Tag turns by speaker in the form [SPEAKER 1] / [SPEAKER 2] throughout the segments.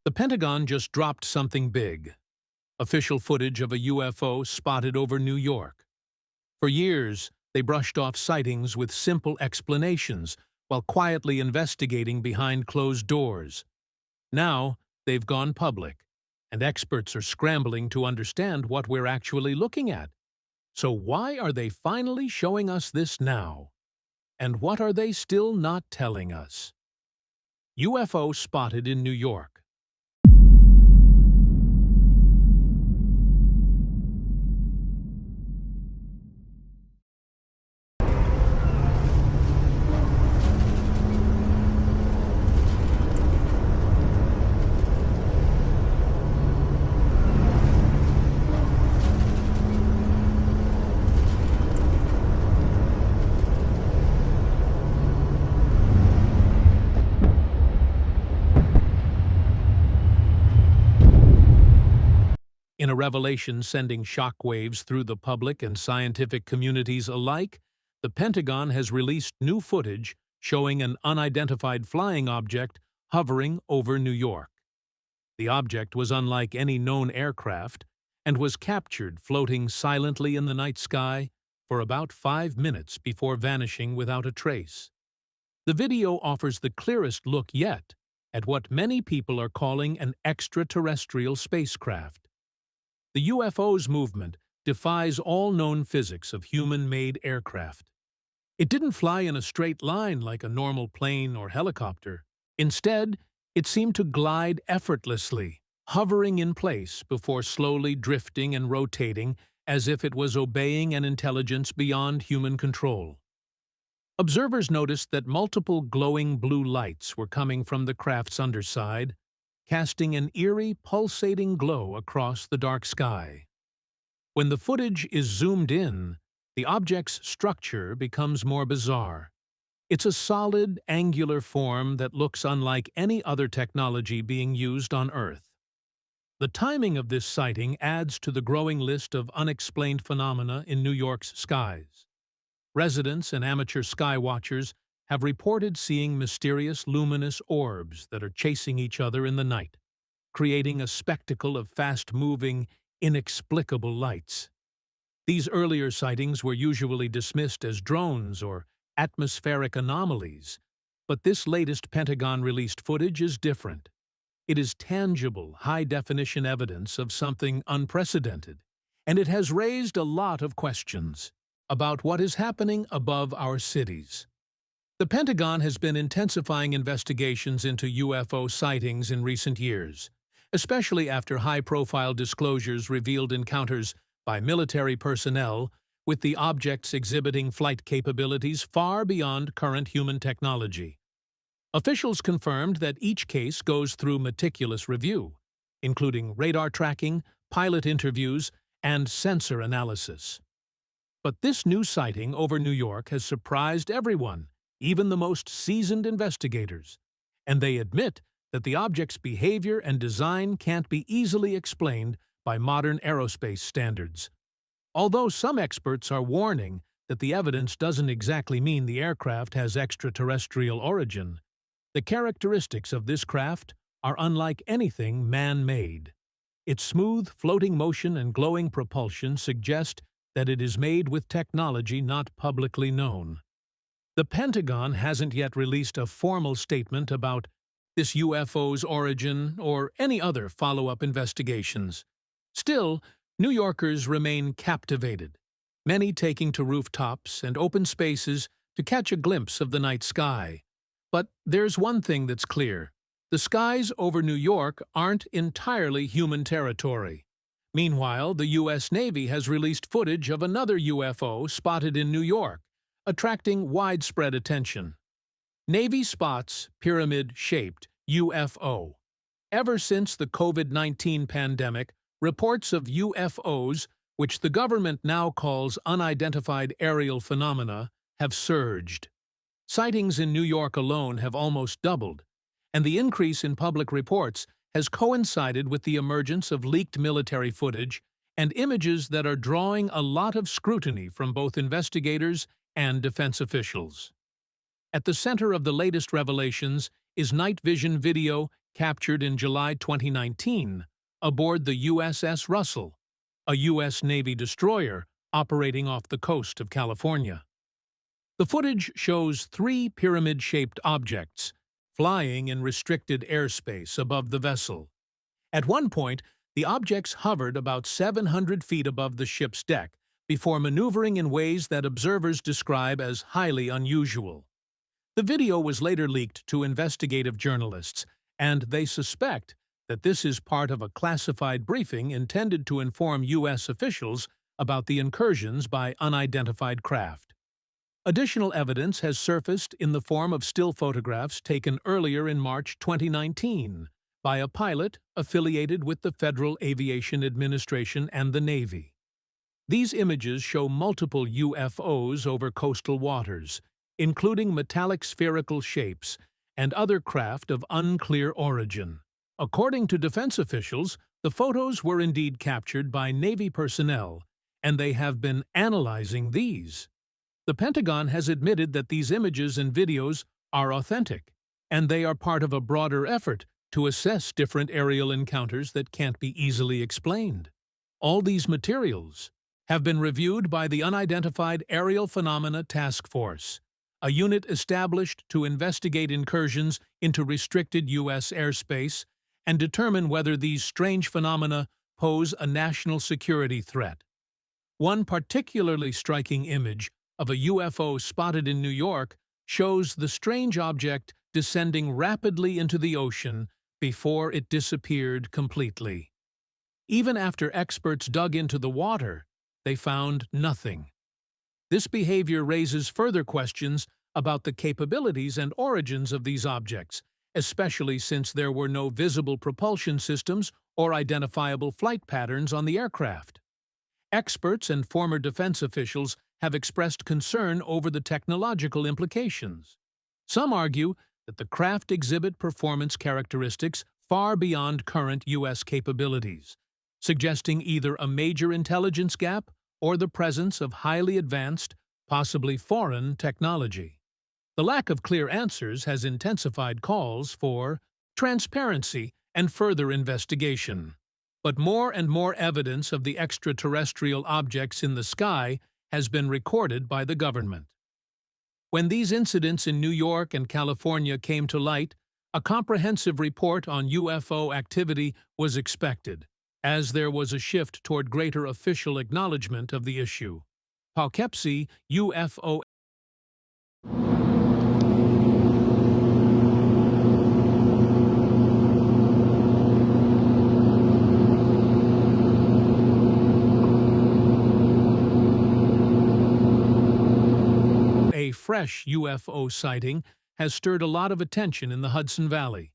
[SPEAKER 1] The Pentagon just dropped something big. Official footage of a UFO spotted over New York. For years, they brushed off sightings with simple explanations while quietly investigating behind closed doors. Now, they've gone public, and experts are scrambling to understand what we're actually looking at. So why are they finally showing us this now? And what are they still not telling us? UFO spotted in New York. In a revelation sending shockwaves through the public and scientific communities alike, the Pentagon has released new footage showing an unidentified flying object hovering over New York. The object was unlike any known aircraft and was captured floating silently in the night sky for about 5 minutes before vanishing without a trace. The video offers the clearest look yet at what many people are calling an extraterrestrial spacecraft. The UFO's movement defies all known physics of human-made aircraft. It didn't fly in a straight line like a normal plane or helicopter. Instead, it seemed to glide effortlessly, hovering in place before slowly drifting and rotating as if it was obeying an intelligence beyond human control. Observers noticed that multiple glowing blue lights were coming from the craft's underside, casting an eerie, pulsating glow across the dark sky. When the footage is zoomed in, the object's structure becomes more bizarre. It's a solid, angular form that looks unlike any other technology being used on Earth. The timing of this sighting adds to the growing list of unexplained phenomena in New York's skies. Residents and amateur sky watchers have reported seeing mysterious luminous orbs that are chasing each other in the night, creating a spectacle of fast-moving, inexplicable lights. These earlier sightings were usually dismissed as drones or atmospheric anomalies, but this latest Pentagon-released footage is different. It is tangible, high-definition evidence of something unprecedented, and it has raised a lot of questions about what is happening above our cities. The Pentagon has been intensifying investigations into UFO sightings in recent years, especially after high-profile disclosures revealed encounters by military personnel with the objects exhibiting flight capabilities far beyond current human technology. Officials confirmed that each case goes through meticulous review, including radar tracking, pilot interviews, and sensor analysis. But this new sighting over New York has surprised everyone, even the most seasoned investigators, and they admit that the object's behavior and design can't be easily explained by modern aerospace standards. Although some experts are warning that the evidence doesn't exactly mean the aircraft has extraterrestrial origin, the characteristics of this craft are unlike anything man-made. Its smooth, floating motion and glowing propulsion suggest that it is made with technology not publicly known. The Pentagon hasn't yet released a formal statement about this UFO's origin or any other follow-up investigations. Still, New Yorkers remain captivated, many taking to rooftops and open spaces to catch a glimpse of the night sky. But there's one thing that's clear. The skies over New York aren't entirely human territory. Meanwhile, the U.S. Navy has released footage of another UFO spotted in New York, attracting widespread attention. Navy spots pyramid-shaped UFO. Ever since the COVID-19 pandemic, reports of UFOs, which the government now calls unidentified aerial phenomena, have surged. Sightings in New York alone have almost doubled, and the increase in public reports has coincided with the emergence of leaked military footage and images that are drawing a lot of scrutiny from both investigators and defense officials. At the center of the latest revelations is night vision video captured in July 2019 aboard the USS Russell, a U.S. Navy destroyer operating off the coast of California. The footage shows three pyramid-shaped objects flying in restricted airspace above the vessel. At one point, the objects hovered about 700 feet above the ship's deck before maneuvering in ways that observers describe as highly unusual. The video was later leaked to investigative journalists, and they suspect that this is part of a classified briefing intended to inform U.S. officials about the incursions by unidentified craft. Additional evidence has surfaced in the form of still photographs taken earlier in March 2019 by a pilot affiliated with the Federal Aviation Administration and the Navy. These images show multiple UFOs over coastal waters, including metallic spherical shapes and other craft of unclear origin. According to defense officials, the photos were indeed captured by Navy personnel, and they have been analyzing these. The Pentagon has admitted that these images and videos are authentic, and they are part of a broader effort to assess different aerial encounters that can't be easily explained. All these materials have been reviewed by the Unidentified Aerial Phenomena Task Force, a unit established to investigate incursions into restricted U.S. airspace and determine whether these strange phenomena pose a national security threat. One particularly striking image of a UFO spotted in New York shows the strange object descending rapidly into the ocean before it disappeared completely. Even after experts dug into the water, they found nothing. This behavior raises further questions about the capabilities and origins of these objects, especially since there were no visible propulsion systems or identifiable flight patterns on the aircraft. Experts and former defense officials have expressed concern over the technological implications. Some argue that the craft exhibit performance characteristics far beyond current U.S. capabilities, suggesting either a major intelligence gap or the presence of highly advanced, possibly foreign technology. The lack of clear answers has intensified calls for transparency and further investigation. But more and more evidence of the extraterrestrial objects in the sky has been recorded by the government. When these incidents in New York and California came to light, a comprehensive report on UFO activity was expected, as there was a shift toward greater official acknowledgement of the issue. Poughkeepsie UFO A fresh UFO sighting has stirred a lot of attention in the Hudson Valley,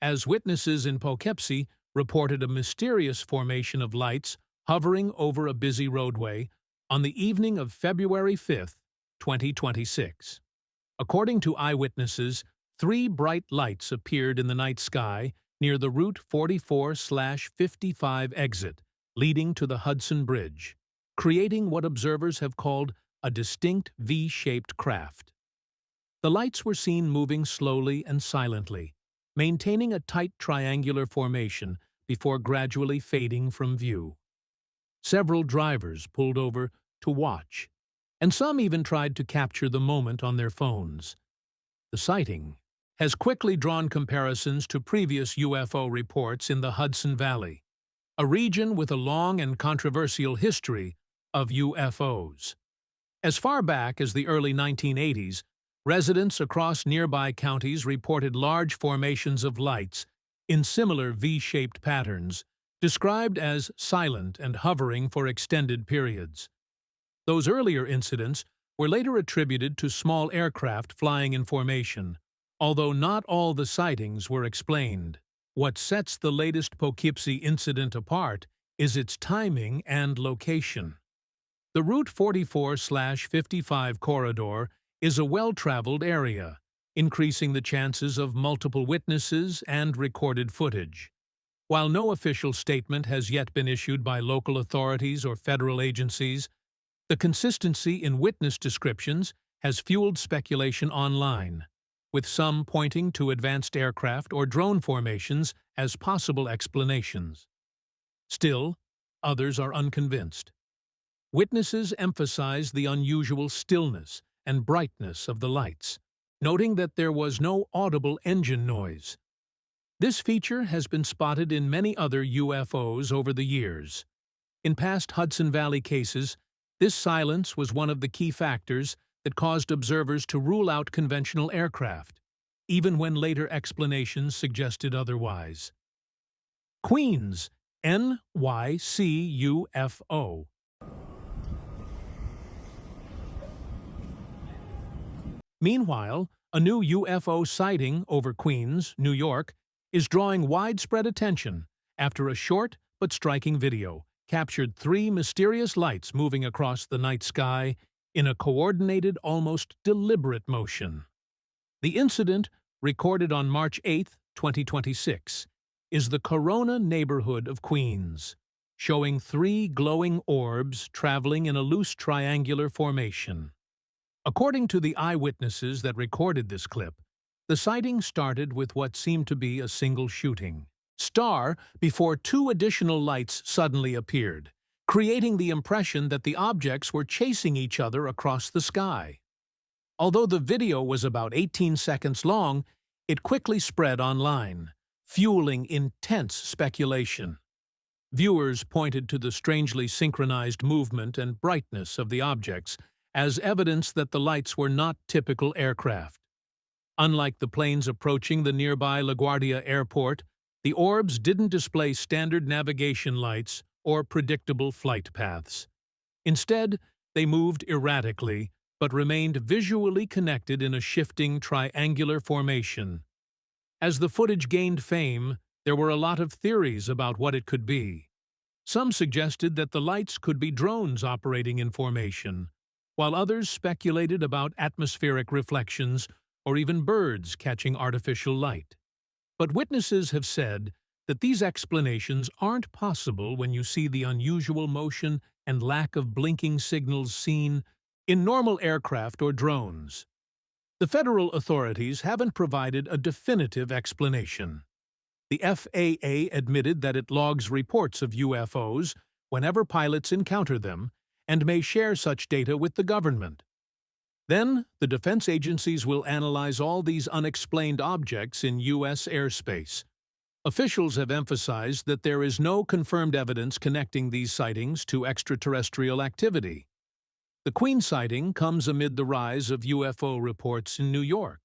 [SPEAKER 1] as witnesses in Poughkeepsie reported a mysterious formation of lights hovering over a busy roadway on the evening of February 5, 2026. According to eyewitnesses, 3 bright lights appeared in the night sky near the Route 44/55 exit leading to the Hudson Bridge, creating what observers have called a distinct V-shaped craft. The lights were seen moving slowly and silently, maintaining a tight triangular formation before gradually fading from view. Several drivers pulled over to watch, and some even tried to capture the moment on their phones. The sighting has quickly drawn comparisons to previous UFO reports in the Hudson Valley, a region with a long and controversial history of UFOs. As far back as the early 1980s, residents across nearby counties reported large formations of lights in similar V-shaped patterns, described as silent and hovering for extended periods. Those earlier incidents were later attributed to small aircraft flying in formation, although not all the sightings were explained. What sets the latest Poughkeepsie incident apart is its timing and location. The Route 44/55 corridor is a well-traveled area, increasing the chances of multiple witnesses and recorded footage. While no official statement has yet been issued by local authorities or federal agencies, the consistency in witness descriptions has fueled speculation online. with some pointing to advanced aircraft or drone formations as possible explanations. Still, others are unconvinced. Witnesses emphasize the unusual stillness and brightness of the lights, noting that there was no audible engine noise. This feature has been spotted in many other UFOs over the years. In past Hudson Valley cases, this silence was one of the key factors that caused observers to rule out conventional aircraft, even when later explanations suggested otherwise. Queens, NYC UFO. Meanwhile, a new UFO sighting over Queens, New York, is drawing widespread attention after a short but striking video captured 3 mysterious lights moving across the night sky in a coordinated, almost deliberate motion. The incident, recorded on March 8, 2026, is the Corona neighborhood of Queens, showing 3 glowing orbs traveling in a loose triangular formation. According to the eyewitnesses that recorded this clip, the sighting started with what seemed to be a single shooting star before 2 additional lights suddenly appeared, creating the impression that the objects were chasing each other across the sky. Although the video was about 18 seconds long, it quickly spread online, fueling intense speculation. Viewers pointed to the strangely synchronized movement and brightness of the objects as evidence that the lights were not typical aircraft. Unlike the planes approaching the nearby LaGuardia Airport, the orbs didn't display standard navigation lights or predictable flight paths. Instead, they moved erratically but remained visually connected in a shifting triangular formation. As the footage gained fame, there were a lot of theories about what it could be. Some suggested that the lights could be drones operating in formation, while others speculated about atmospheric reflections or even birds catching artificial light. But witnesses have said that these explanations aren't possible when you see the unusual motion and lack of blinking signals seen in normal aircraft or drones. The federal authorities haven't provided a definitive explanation. The FAA admitted that it logs reports of UFOs whenever pilots encounter them and may share such data with the government. Then, the defense agencies will analyze all these unexplained objects in U.S. airspace. Officials have emphasized that there is no confirmed evidence connecting these sightings to extraterrestrial activity. The Queen sighting comes amid the rise of UFO reports in New York,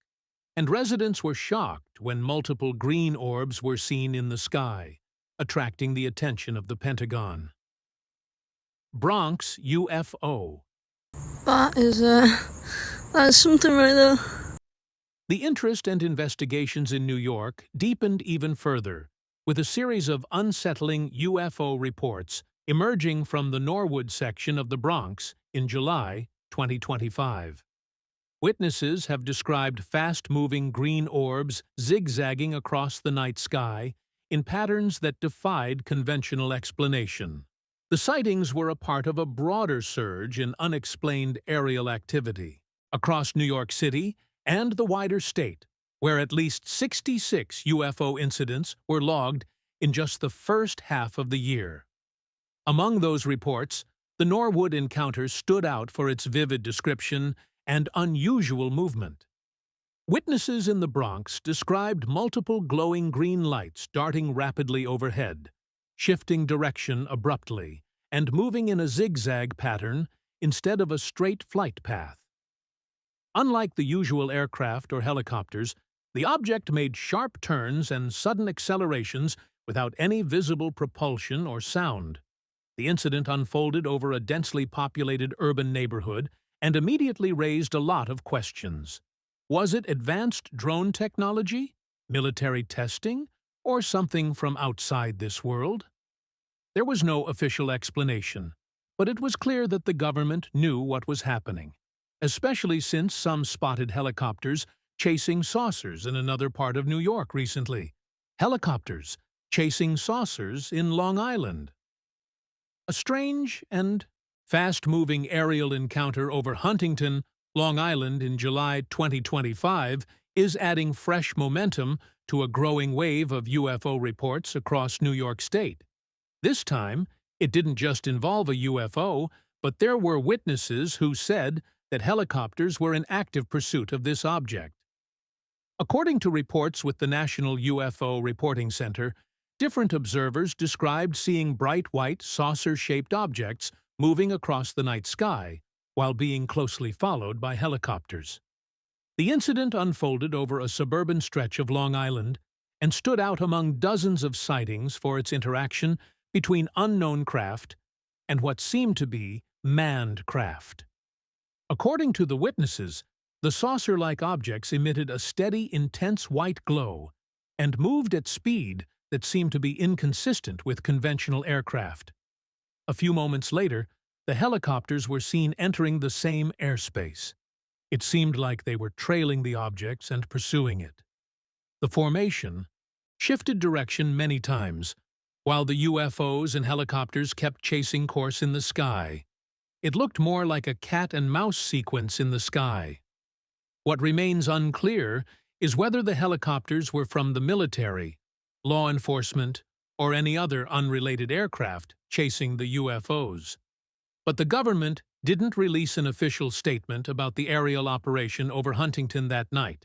[SPEAKER 1] and residents were shocked when multiple green orbs were seen in the sky, attracting the attention of the Pentagon. Bronx UFO.
[SPEAKER 2] That's something right there.
[SPEAKER 1] The interest and investigations in New York deepened even further, with a series of unsettling UFO reports emerging from the Norwood section of the Bronx in July 2025. Witnesses have described fast-moving green orbs zigzagging across the night sky in patterns that defied conventional explanation. The sightings were a part of a broader surge in unexplained aerial activity across New York City and the wider state, where at least 66 UFO incidents were logged in just the first half of the year. Among those reports, the Norwood encounter stood out for its vivid description and unusual movement. Witnesses in the Bronx described multiple glowing green lights darting rapidly overhead, shifting direction abruptly, and moving in a zigzag pattern instead of a straight flight path. Unlike the usual aircraft or helicopters, the object made sharp turns and sudden accelerations without any visible propulsion or sound. The incident unfolded over a densely populated urban neighborhood and immediately raised a lot of questions. Was it advanced drone technology, military testing, or something from outside this world? There was no official explanation, but it was clear that the government knew what was happening, especially since some spotted helicopters chasing saucers in another part of New York recently. Helicopters chasing saucers in Long Island. A strange and fast-moving aerial encounter over Huntington, Long Island in July 2025 is adding fresh momentum to a growing wave of UFO reports across New York State. This time, it didn't just involve a UFO, but there were witnesses who said that helicopters were in active pursuit of this object. According to reports with the National UFO Reporting Center, different observers described seeing bright white, saucer-shaped objects moving across the night sky, while being closely followed by helicopters. The incident unfolded over a suburban stretch of Long Island and stood out among dozens of sightings for its interaction between unknown craft and what seemed to be manned craft. According to the witnesses, the saucer-like objects emitted a steady, intense white glow and moved at speed that seemed to be inconsistent with conventional aircraft. A few moments later, the helicopters were seen entering the same airspace. It seemed like they were trailing the objects and pursuing it. The formation shifted direction many times, while the UFOs and helicopters kept chasing course in the sky. It looked more like a cat-and-mouse sequence in the sky. What remains unclear is whether the helicopters were from the military, law enforcement, or any other unrelated aircraft chasing the UFOs. But the government didn't release an official statement about the aerial operation over Huntington that night,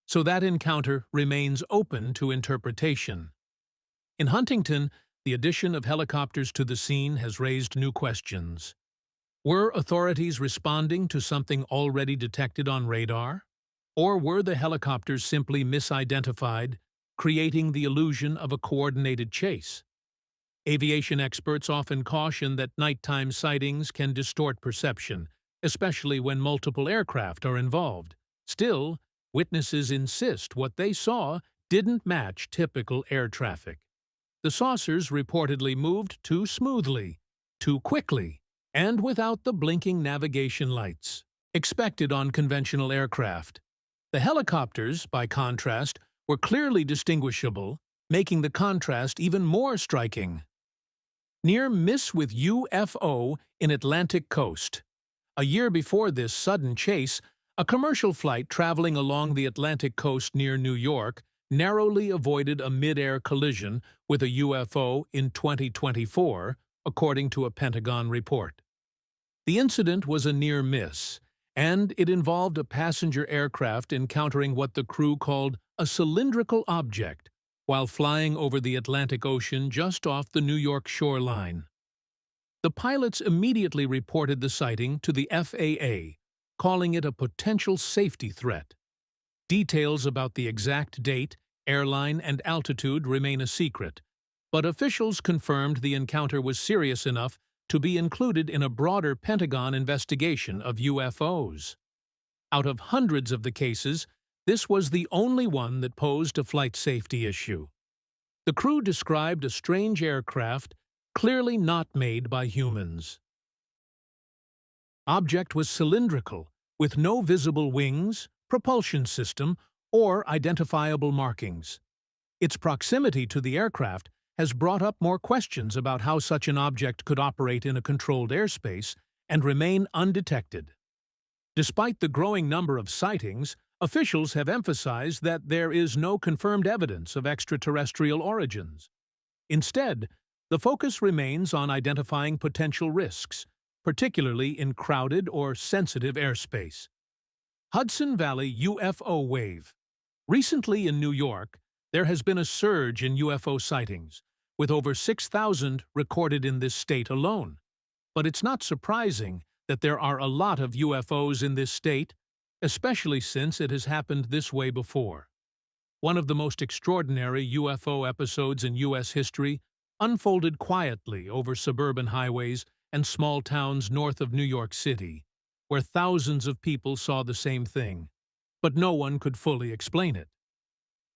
[SPEAKER 1] so that encounter remains open to interpretation. In Huntington, the addition of helicopters to the scene has raised new questions. Were authorities responding to something already detected on radar? Or were the helicopters simply misidentified, creating the illusion of a coordinated chase? Aviation experts often caution that nighttime sightings can distort perception, especially when multiple aircraft are involved. Still, witnesses insist what they saw didn't match typical air traffic. The saucers reportedly moved too smoothly, too quickly, and without the blinking navigation lights expected on conventional aircraft. The helicopters, by contrast, were clearly distinguishable, making the contrast even more striking. Near miss with UFO in Atlantic coast. A year before this sudden chase, a commercial flight traveling along the Atlantic coast near New York narrowly avoided a mid-air collision with a UFO in 2024, according to a Pentagon report. The incident was a near miss, and it involved a passenger aircraft encountering what the crew called a cylindrical object while flying over the Atlantic Ocean just off the New York shoreline. The pilots immediately reported the sighting to the FAA, calling it a potential safety threat. Details about the exact date, airline, and altitude remain a secret, but officials confirmed the encounter was serious enough to be included in a broader Pentagon investigation of UFOs. Out of hundreds of the cases, this was the only one that posed a flight safety issue. The crew described a strange aircraft clearly not made by humans. Object was cylindrical, with no visible wings, propulsion system, or identifiable markings. Its proximity to the aircraft has brought up more questions about how such an object could operate in a controlled airspace and remain undetected. Despite the growing number of sightings, officials have emphasized that there is no confirmed evidence of extraterrestrial origins. Instead, the focus remains on identifying potential risks, particularly in crowded or sensitive airspace. Hudson Valley UFO wave. Recently in New York, there has been a surge in UFO sightings, with over 6,000 recorded in this state alone. But it's not surprising that there are a lot of UFOs in this state, especially since it has happened this way before. One of the most extraordinary UFO episodes in U.S. history unfolded quietly over suburban highways and small towns north of New York City, where thousands of people saw the same thing, but no one could fully explain it.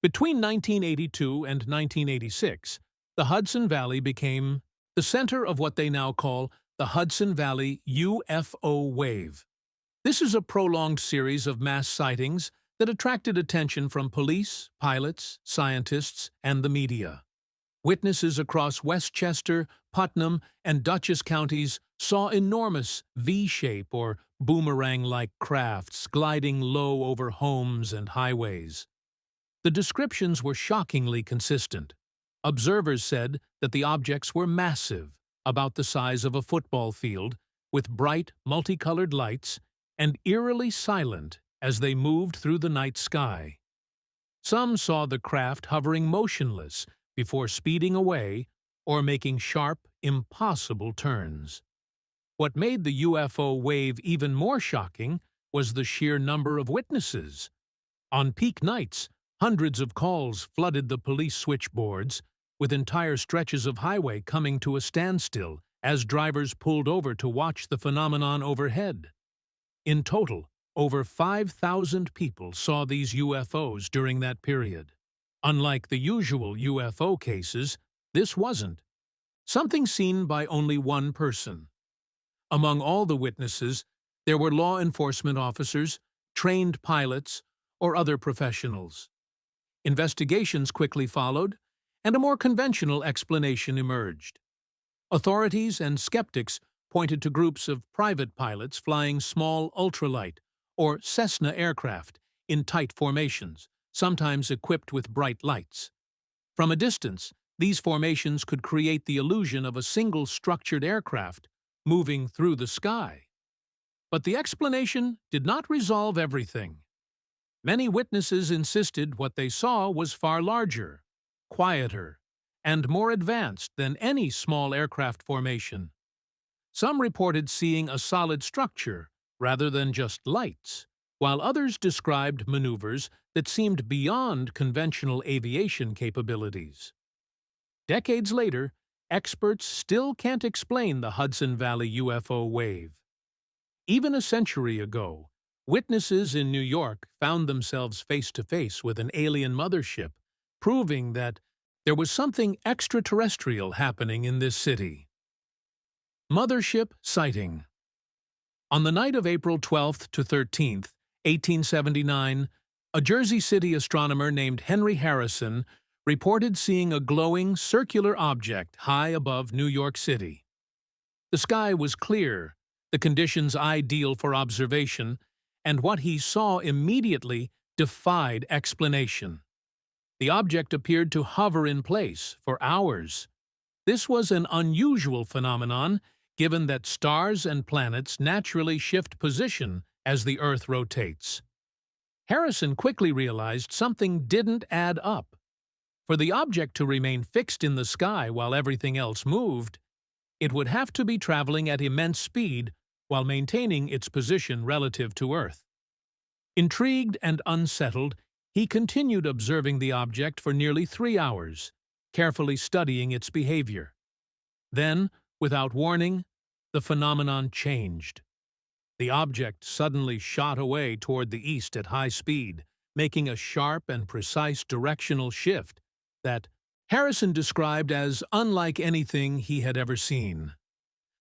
[SPEAKER 1] Between 1982 and 1986, the Hudson Valley became the center of what they now call the Hudson Valley UFO wave. This is a prolonged series of mass sightings that attracted attention from police, pilots, scientists, and the media. Witnesses across Westchester, Putnam, and Dutchess counties saw enormous V-shape or boomerang-like crafts gliding low over homes and highways. The descriptions were shockingly consistent. Observers said that the objects were massive, about the size of a football field, with bright, multicolored lights, and eerily silent as they moved through the night sky. Some saw the craft hovering motionless before speeding away or making sharp, impossible turns. What made the UFO wave even more shocking was the sheer number of witnesses. On peak nights, hundreds of calls flooded the police switchboards, with entire stretches of highway coming to a standstill as drivers pulled over to watch the phenomenon overhead. In total, over 5,000 people saw these UFOs during that period. Unlike the usual UFO cases, this wasn't something seen by only one person. Among all the witnesses, there were law enforcement officers, trained pilots, or other professionals. Investigations quickly followed, and a more conventional explanation emerged. Authorities and skeptics pointed to groups of private pilots flying small ultralight, or Cessna aircraft, in tight formations, sometimes equipped with bright lights. From a distance, these formations could create the illusion of a single structured aircraft moving through the sky. But the explanation did not resolve everything. Many witnesses insisted what they saw was far larger, quieter, and more advanced than any small aircraft formation. Some reported seeing a solid structure rather than just lights, while others described maneuvers that seemed beyond conventional aviation capabilities. Decades later, experts still can't explain the Hudson Valley UFO wave. Even a century ago, witnesses in New York found themselves face-to-face with an alien mothership, proving that there was something extraterrestrial happening in this city. Mothership sighting. On the night of April 12th to 13th, 1879, a Jersey City astronomer named Henry Harrison reported seeing a glowing, circular object high above New York City. The sky was clear, the conditions ideal for observation, and what he saw immediately defied explanation. The object appeared to hover in place for hours. This was an unusual phenomenon, given that stars and planets naturally shift position as the Earth rotates. Harrison quickly realized something didn't add up. For the object to remain fixed in the sky while everything else moved, it would have to be traveling at immense speed while maintaining its position relative to Earth. Intrigued and unsettled, he continued observing the object for nearly 3 hours, carefully studying its behavior. Then, without warning, the phenomenon changed. The object suddenly shot away toward the east at high speed, making a sharp and precise directional shift that Harrison described as unlike anything he had ever seen.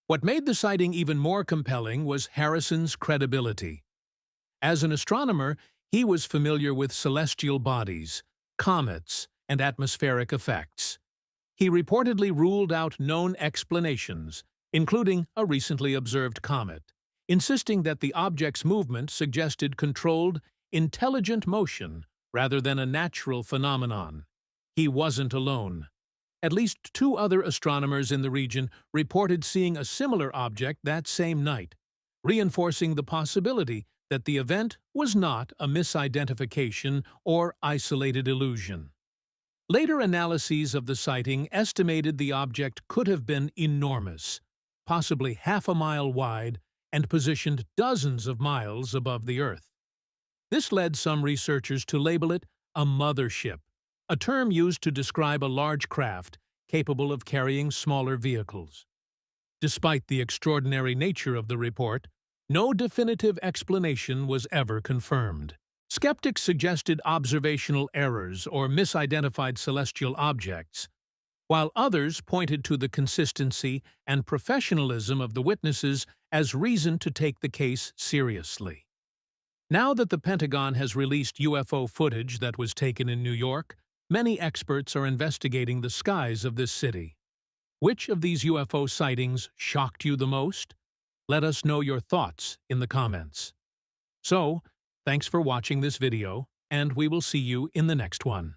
[SPEAKER 1] What made the sighting even more compelling was Harrison's credibility. As an astronomer, he was familiar with celestial bodies, comets, and atmospheric effects. He reportedly ruled out known explanations, including a recently observed comet, insisting that the object's movement suggested controlled, intelligent motion rather than a natural phenomenon. He wasn't alone. At least 2 other astronomers in the region reported seeing a similar object that same night, reinforcing the possibility that the event was not a misidentification or isolated illusion. Later analyses of the sighting estimated the object could have been enormous, possibly half a mile wide and positioned dozens of miles above the Earth. This led some researchers to label it a mothership, a term used to describe a large craft capable of carrying smaller vehicles. Despite the extraordinary nature of the report, no definitive explanation was ever confirmed. Skeptics suggested observational errors or misidentified celestial objects, while others pointed to the consistency and professionalism of the witnesses as reason to take the case seriously. Now that the Pentagon has released UFO footage that was taken in New York, many experts are investigating the skies of this city. Which of these UFO sightings shocked you the most? Let us know your thoughts in the comments. So, thanks for watching this video, and we will see you in the next one.